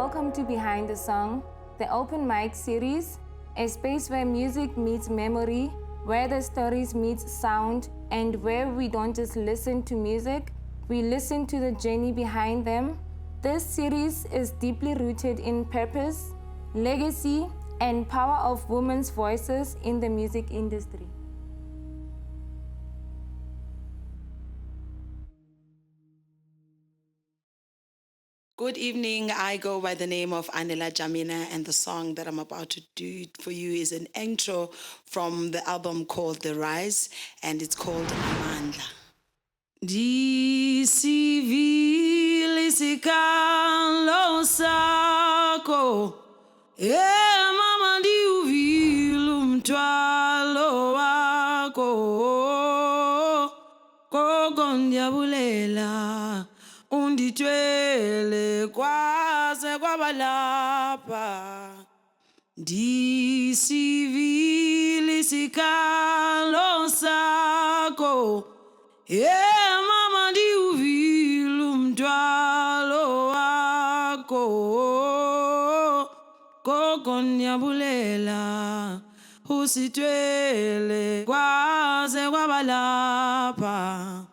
welcome to Behind the Song, the open mic series, a space where music meets memory, where the stories meet sound, and where we don't just listen to music, we listen to the journey behind them. This series is deeply rooted in purpose, legacy, and power of women's voices in the music industry. Good evening. I go by the name of Anela Jahmela, and the song that I'm about to do for you is an intro from the album called The Rise, and it's called Amandla. Disivile sikalo sako, mama ndiuvile umthwalo wako, koko ndiyabulela. Undithwele kwaze kwabalapha, ndisivile isikhalo sakho, mama ndiuvile umthwalo wakho, koko ndiyabulela, usithwele kwaze kwabalapha.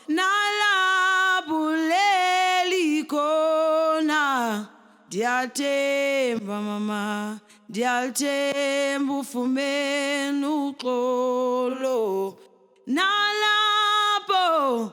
Nalapho leli khona, ndiyathemba mama, ndiyathemba ufumene uxolo. Nalapho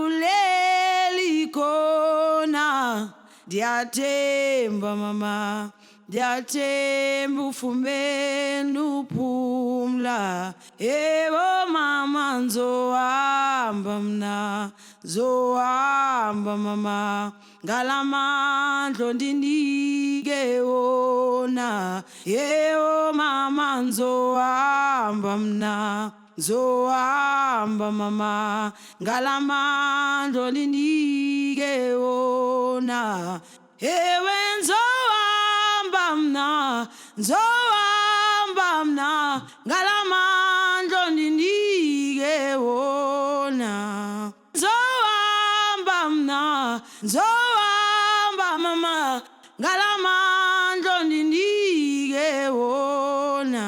leli khona, ndiyathemba mama, ndiyathemba ufumene uphumla. Ewo mama nzohamba mna, zohamba mama, ngalamandla ondinike wona. Ewo mama nzohamba mna, zohamba mama, ngalamandla ondinike wona. Ewe nzohamba mna, nzohamba mna, ngalamandla ondinike wona. Nzohamba mna, nzohamba mama, ngalamandla ondinike wona.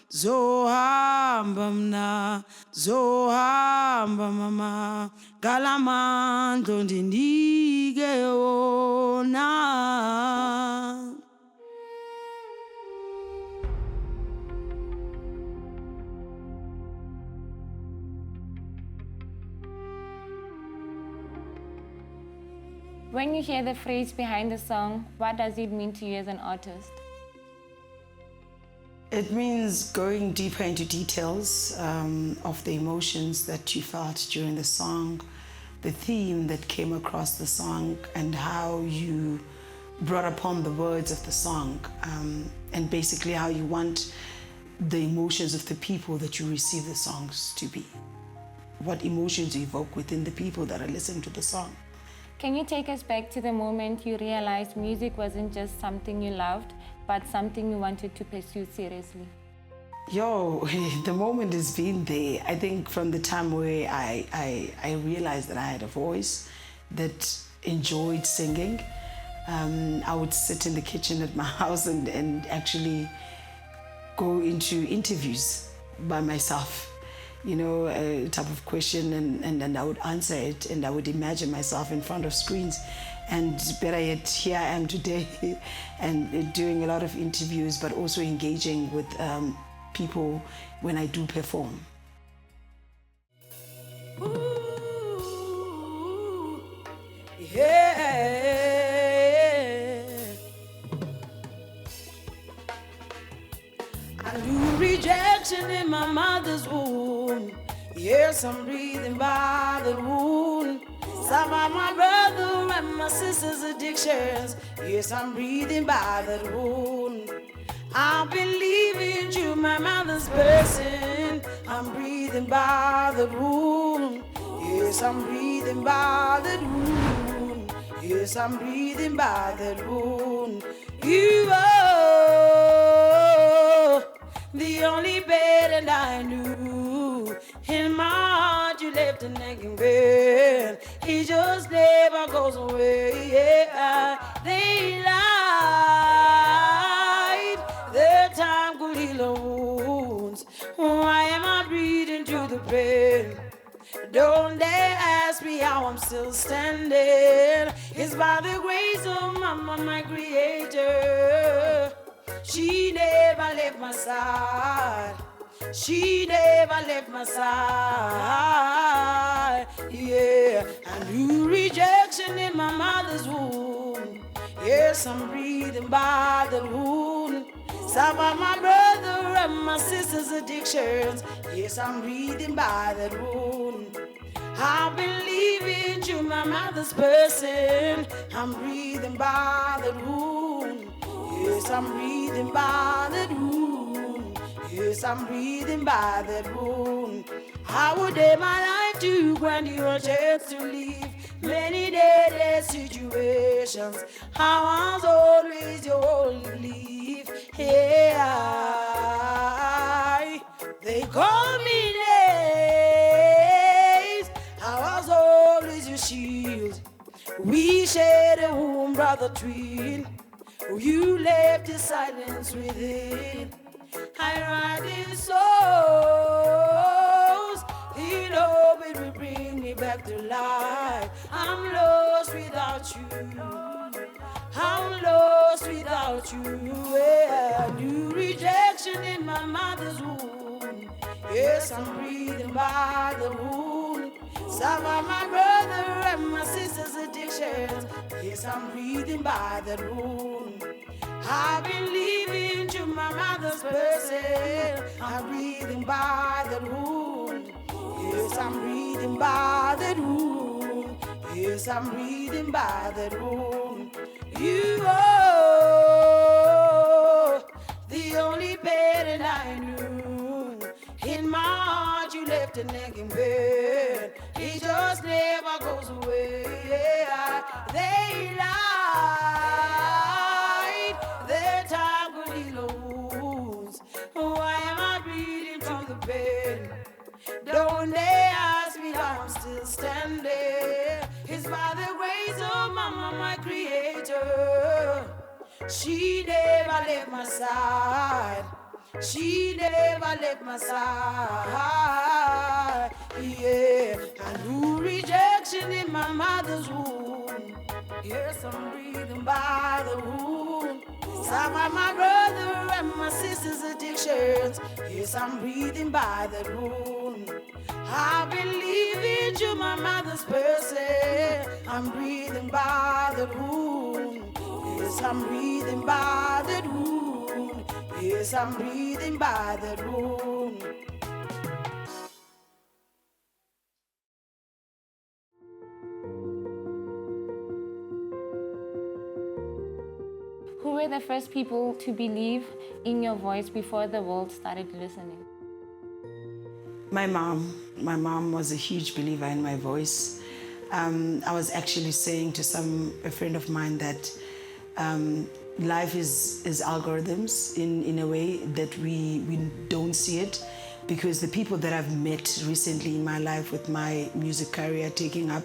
Zohamba mna, zohamba mama, ngalamandla ondinike wona. When you hear the phrase behind the song, what does it mean to you as an artist? It means going deeper into details of the emotions that you felt during the song, the theme that came across the song, and how you brought upon the words of the song, and basically how you want the emotions of the people that you receive the songs to be. What emotions you evoke within the people that are listening to the song. Can you take us back to the moment you realized music wasn't just something you loved, but something you wanted to pursue seriously? The moment has been there. I think from the time where I realized that I had a voice that enjoyed singing. I would sit in the kitchen at my house and actually go into interviews by myself. A type of question, and I would answer it, and I would imagine myself in front of screens. And better yet, here I am today and doing a lot of interviews, but also engaging with people when I do perform. Ooh, yeah. I knew rejection in my mother's womb. Yes, I'm breathing by the wound. Some of my brother and my sister's addictions. Yes, I'm breathing by that wound. I've been living through my mother's person. I'm breathing by the wound. Yes, I'm breathing by that wound. Yes, I'm breathing by that wound. You are the only bed and I knew. In my heart you left left a nagging pain. He just never goes away. Yeah. They lied. Their time could heal the wounds. Why am I breathing through the pain? Don't dare ask me how I'm still standing. It's by the grace of Mama, my creator. She never left my side. She never left my side. Yeah, I knew rejection in my mother's womb. Yes, I'm breathing by the wound. Some of my brother and my sister's addictions. Yes, I'm breathing by that wound. I've been living through my mother's person. I'm breathing by that wound. Yes, I'm breathing by that wound. Yes, I'm breathing by that wound. I would dare my life to grant you a chance to leave many dead situations. I was always your only belief. Yeah, they call me names. I was always your shield. We shared a womb, brother twin. You left your silence within. I write in souls. In hope it will bring me back to life. I'm lost without you. I'm lost without you. Yeah, new rejection in my mother's womb. Yes, I'm breathing by the wound. Some of my brother and my sister's addictions. Yes, I'm breathing by that wound. I've been living to my mother's person. I'm breathing by that wound. Yes, I'm breathing by that wound. Yes, I'm breathing by that wound. You are the only parent I knew. In my heart, you left a nagging pain. It just never goes away. They lied. Their time could heal the wounds. Why am I breathing through the pain? Don't they ask me how I'm still standing? It's by the grace of Mama, my creator. She never left my side. She never left my side. Yeah, I knew rejection in my mother's womb. Yes, I'm breathing by the wound. Some of my brother and my sister's addictions. Yes, I'm breathing by that wound. I've been living to my mother's person. I'm breathing by that wound. Yes, I'm breathing by that wound. Yes, I'm breathing by that wound. Who were the first people to believe in your voice before the world started listening? My mom. My mom was a huge believer in my voice. I was actually saying to a friend of mine that life is algorithms in a way that we don't see it, because the people that I've met recently in my life with my music career taking up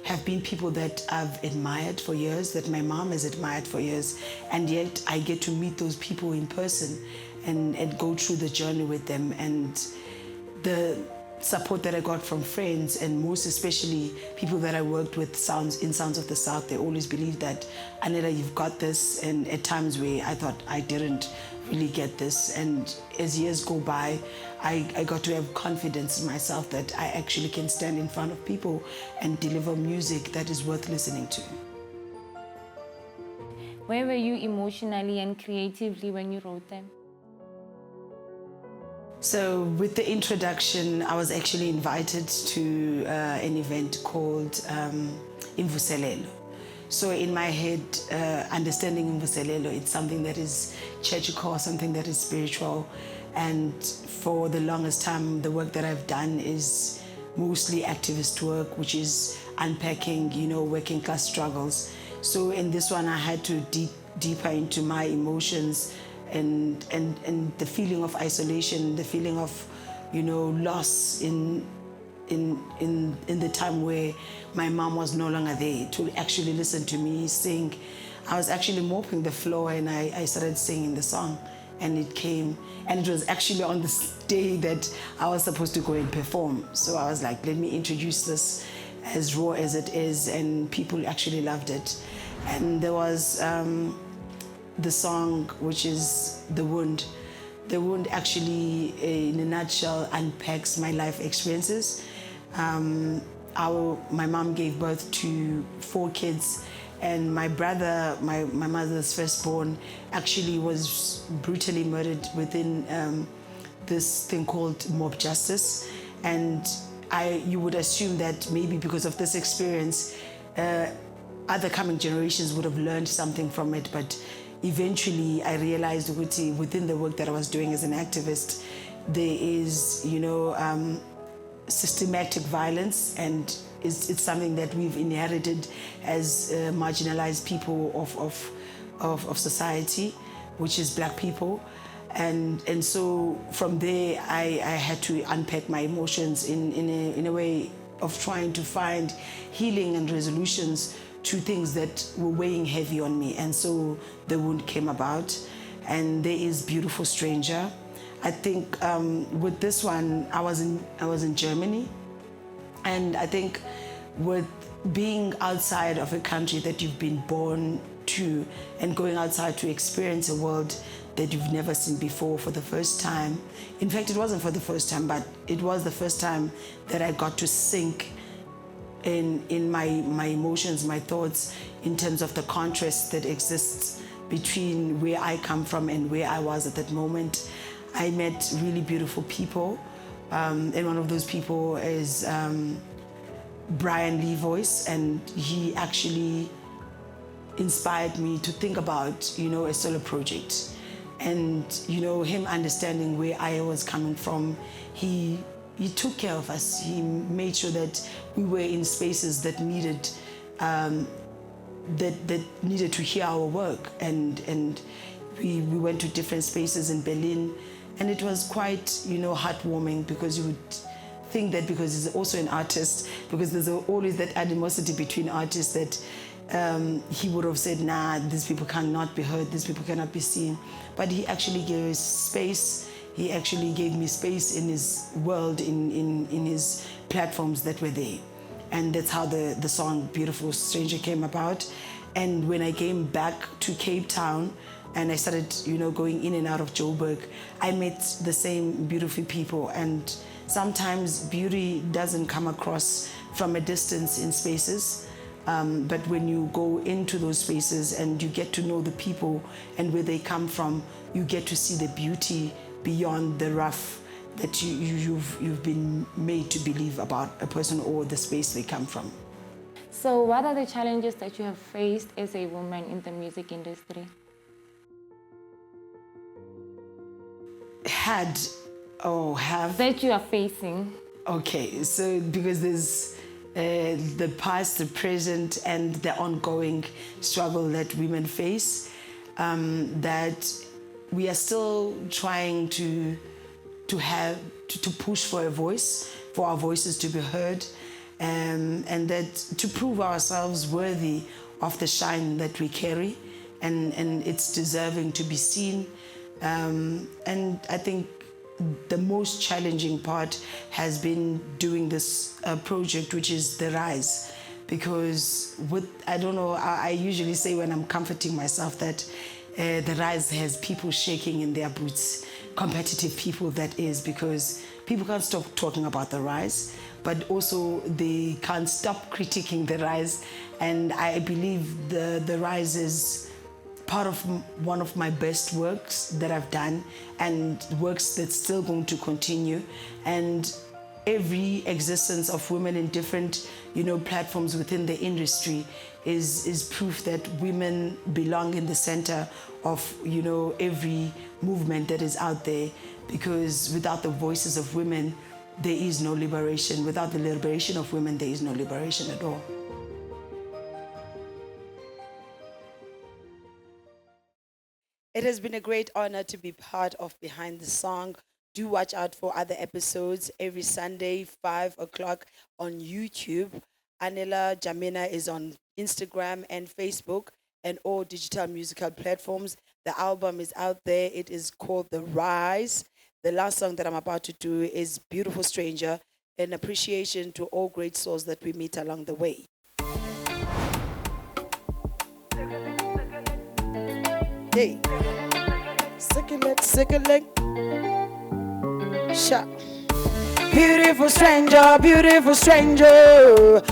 have been people that I've admired for years, that my mom has admired for years, and yet I get to meet those people in person and go through the journey with them. And the support that I got from friends, and most especially people that I worked with in Sounds of the South, they always believed that, Anela, you've got this. And at times where I thought I didn't really get this. And as years go by, I got to have confidence in myself that I actually can stand in front of people and deliver music that is worth listening to. Where were you emotionally and creatively when you wrote them? So with the introduction, I was actually invited to an event called Imvuselelo. So in my head, understanding Imvuselelo, it's something that is churchical, something that is spiritual. And for the longest time, the work that I've done is mostly activist work, which is unpacking, working class struggles. So in this one, I had to deeper into my emotions and the feeling of isolation, the feeling of, loss in in the time where my mom was no longer there to actually listen to me sing. I was actually mopping the floor and I started singing the song, and it came, and it was actually on this day that I was supposed to go and perform. So I was like, let me introduce this as raw as it is, and people actually loved it. And there was the song, which is The Wound. The Wound actually, in a nutshell, unpacks my life experiences. My mom gave birth to 4 kids, and my brother, my mother's firstborn, actually was brutally murdered within this thing called mob justice. And you would assume that maybe because of this experience, other coming generations would have learned something from it. But eventually I realized within the work that I was doing as an activist, there is, systematic violence, and it's something that we've inherited as marginalized people of society, which is Black people. And so from there, I had to unpack my emotions in a way of trying to find healing and resolutions to things that were weighing heavy on me. And so The Wound came about, and there is Beautiful Stranger. I think with this one, I was in Germany, and I think with being outside of a country that you've been born to and going outside to experience a world that you've never seen before for the first time. In fact, it wasn't for the first time, but it was the first time that I got to sink in my emotions, my thoughts, in terms of the contrast that exists between where I come from and where I was at that moment. I met really beautiful people, and one of those people is Brian Levoice, and he actually inspired me to think about, a solo project. And, him understanding where I was coming from, he took care of us. He made sure that we were in spaces that needed that needed to hear our work. And we went to different spaces in Berlin, and it was quite, heartwarming, because you would think that because he's also an artist, because there's always that animosity between artists, that he would have said, nah, these people cannot be heard, these people cannot be seen. But he actually gave us space. He actually gave me space in his world, in his platforms that were there. And that's how the song Beautiful Stranger came about. And when I came back to Cape Town and I started, going in and out of Joburg, I met the same beautiful people. And sometimes beauty doesn't come across from a distance in spaces. But when you go into those spaces and you get to know the people and where they come from, you get to see the beauty beyond the rough that you've been made to believe about a person or the space they come from. So what are the challenges that you have faced as a woman in the music industry? Have. That you are facing. Okay, so because there's the past, the present, and the ongoing struggle that women face, that we are still trying to push for a voice, for our voices to be heard, and that to prove ourselves worthy of the shine that we carry, and it's deserving to be seen. And I think the most challenging part has been doing this project, which is The Rise. Because I usually say when I'm comforting myself that The Rise has people shaking in their boots, competitive people that is, because people can't stop talking about The Rise, but also they can't stop critiquing The Rise. And I believe the Rise is part of one of my best works that I've done, and works that's still going to continue. And every existence of women in different, platforms within the industry is proof that women belong in the center of, every movement that is out there. Because without the voices of women, there is no liberation. Without the liberation of women, there is no liberation at all. It has been a great honor to be part of Behind the Song Do watch out for other episodes every Sunday, 5 o'clock on YouTube. Anela Jahmela is on Instagram and Facebook and all digital musical platforms. The album is out there. It is called The Rise. The last song that I'm about to do is Beautiful Stranger, an appreciation to all great souls that we meet along the way. Hey, sick-a-lick. Shut. Beautiful stranger,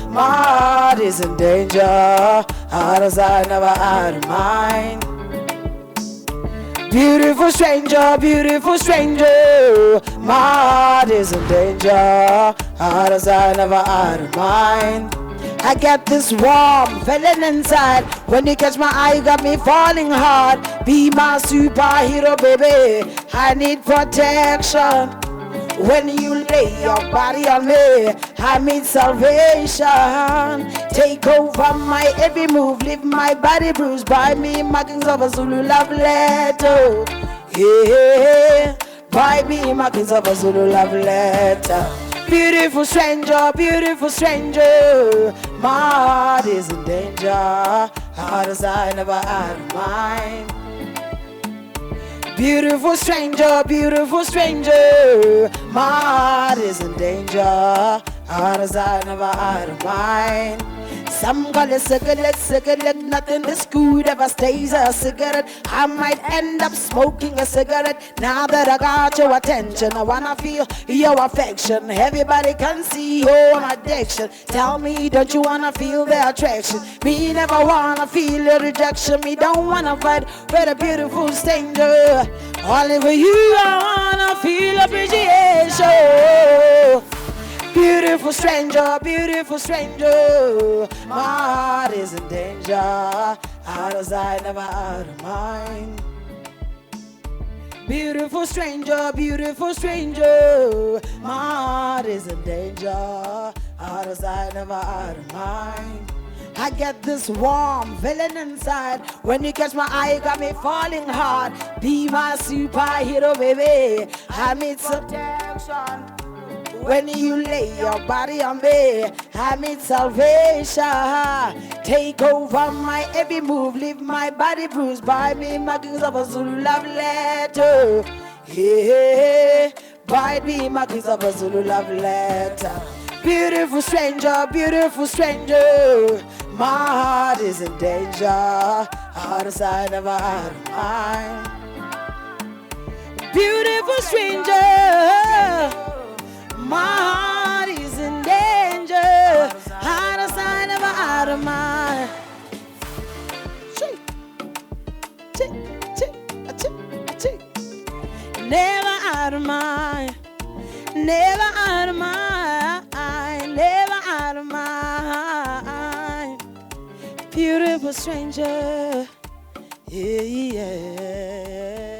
my heart is in danger. Out of sight, never out of mind. Beautiful stranger, my heart is in danger. Out of sight, never out of mind. I get this warm feeling inside. When you catch my eye, you got me falling hard. Be my superhero, baby. I need protection. When you lay your body on me, I need salvation. Take over my every move, leave my body bruised by me. Markings of a Zulu love letter. Yeah, by me, markings of a Zulu love letter. Beautiful stranger, my heart is in danger. Out of sight, never out of mind. Beautiful stranger, my heart is in danger. Out of sight, never out of mind. Some call it cigarette, nothing this good ever stays a cigarette. I might end up smoking a cigarette. Now that I got your attention, I wanna feel your affection. Everybody can see your addiction. Tell me, don't you wanna feel the attraction? Me never wanna feel the rejection. Me don't wanna fight with a beautiful stranger. Only for you I wanna feel appreciation. Beautiful stranger, my heart is in danger. Out of sight, never out of mind. Beautiful stranger, my heart is in danger. Out of sight, never out of mind. I get this warm feeling inside. When you catch my eye, you got me falling hard. Be my superhero, baby. I need protection. When you lay your body on me, I need salvation. Take over my every move, leave my body bruised by me. Markings of a Zulu love letter. Yeah, by me, markings of a Zulu love letter. Beautiful stranger, my heart is in danger. Out of sight, never out of mind. Beautiful stranger, my heart is in danger. Out of sight, never out of mind. Never out of mind. Never out of mind. Never out of mind. Beautiful stranger. Yeah.